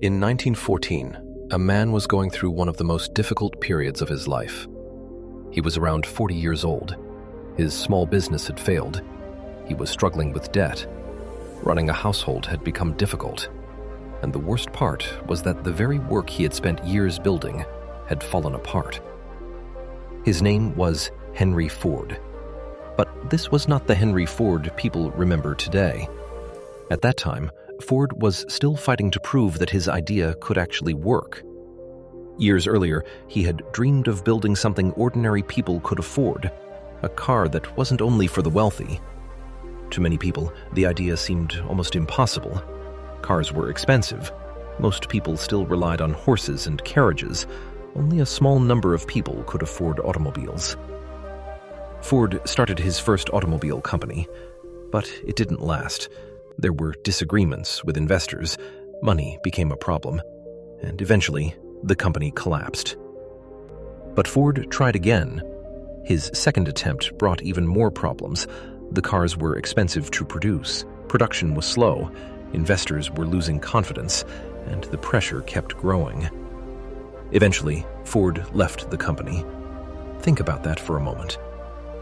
In 1914, a man was going through one of the most difficult periods of his life. He was around 40 years old. His small business had failed. He was struggling with debt. Running a household had become difficult. And the worst part was that the very work he had spent years building had fallen apart. His name was Henry Ford. But this was not the Henry Ford people remember today. At that time, Ford was still fighting to prove that his idea could actually work. Years earlier, he had dreamed of building something ordinary people could afford, a car that wasn't only for the wealthy. To many people, the idea seemed almost impossible. Cars were expensive. Most people still relied on horses and carriages. Only a small number of people could afford automobiles. Ford started his first automobile company, but it didn't last. There were disagreements with investors, money became a problem, and eventually the company collapsed. But Ford tried again. His second attempt brought even more problems. The cars were expensive to produce, production was slow, investors were losing confidence, and the pressure kept growing. Eventually, Ford left the company. Think about that for a moment.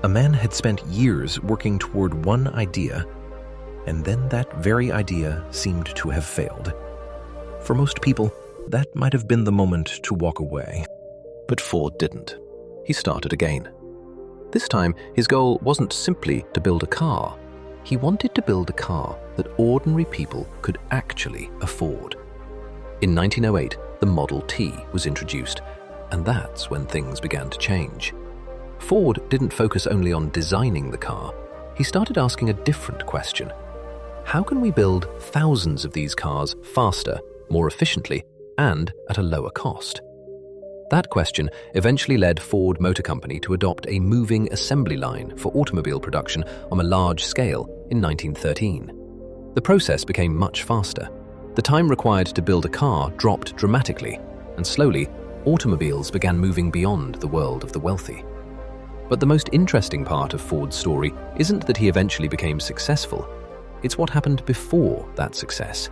A man had spent years working toward one idea, and then that very idea seemed to have failed. For most people, that might have been the moment to walk away. But Ford didn't. He started again. This time, his goal wasn't simply to build a car. He wanted to build a car that ordinary people could actually afford. In 1908, the Model T was introduced, and that's when things began to change. Ford didn't focus only on designing the car. He started asking a different question. How can we build thousands of these cars faster, more efficiently, and at a lower cost? That question eventually led Ford Motor Company to adopt a moving assembly line for automobile production on a large scale in 1913. The process became much faster. The time required to build a car dropped dramatically, and slowly, automobiles began moving beyond the world of the wealthy. But the most interesting part of Ford's story isn't that he eventually became successful. It's what happened before that success.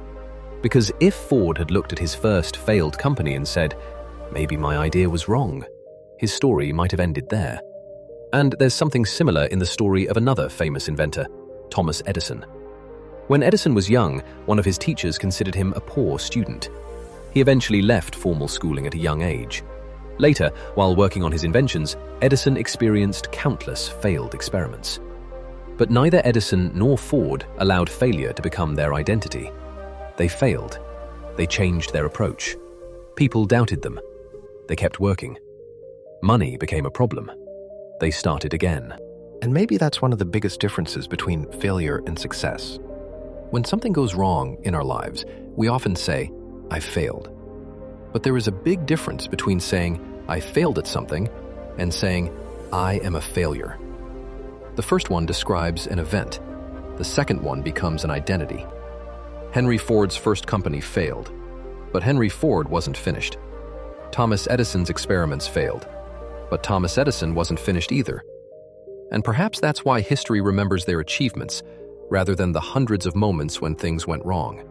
Because if Ford had looked at his first failed company and said, maybe my idea was wrong, his story might have ended there. And there's something similar in the story of another famous inventor, Thomas Edison. When Edison was young, one of his teachers considered him a poor student. He eventually left formal schooling at a young age. Later, while working on his inventions, Edison experienced countless failed experiments. But neither Edison nor Ford allowed failure to become their identity. They failed. They changed their approach. People doubted them. They kept working. Money became a problem. They started again. And maybe that's one of the biggest differences between failure and success. When something goes wrong in our lives, we often say, I failed. But there is a big difference between saying, I failed at something, and saying, I am a failure. The first one describes an event. The second one becomes an identity. Henry Ford's first company failed, but Henry Ford wasn't finished. Thomas Edison's experiments failed, but Thomas Edison wasn't finished either. And perhaps that's why history remembers their achievements, rather than the hundreds of moments when things went wrong.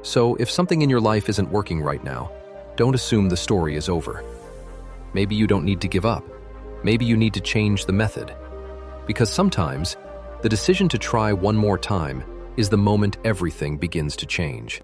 So if something in your life isn't working right now, don't assume the story is over. Maybe you don't need to give up. Maybe you need to change the method. Because sometimes, the decision to try one more time is the moment everything begins to change.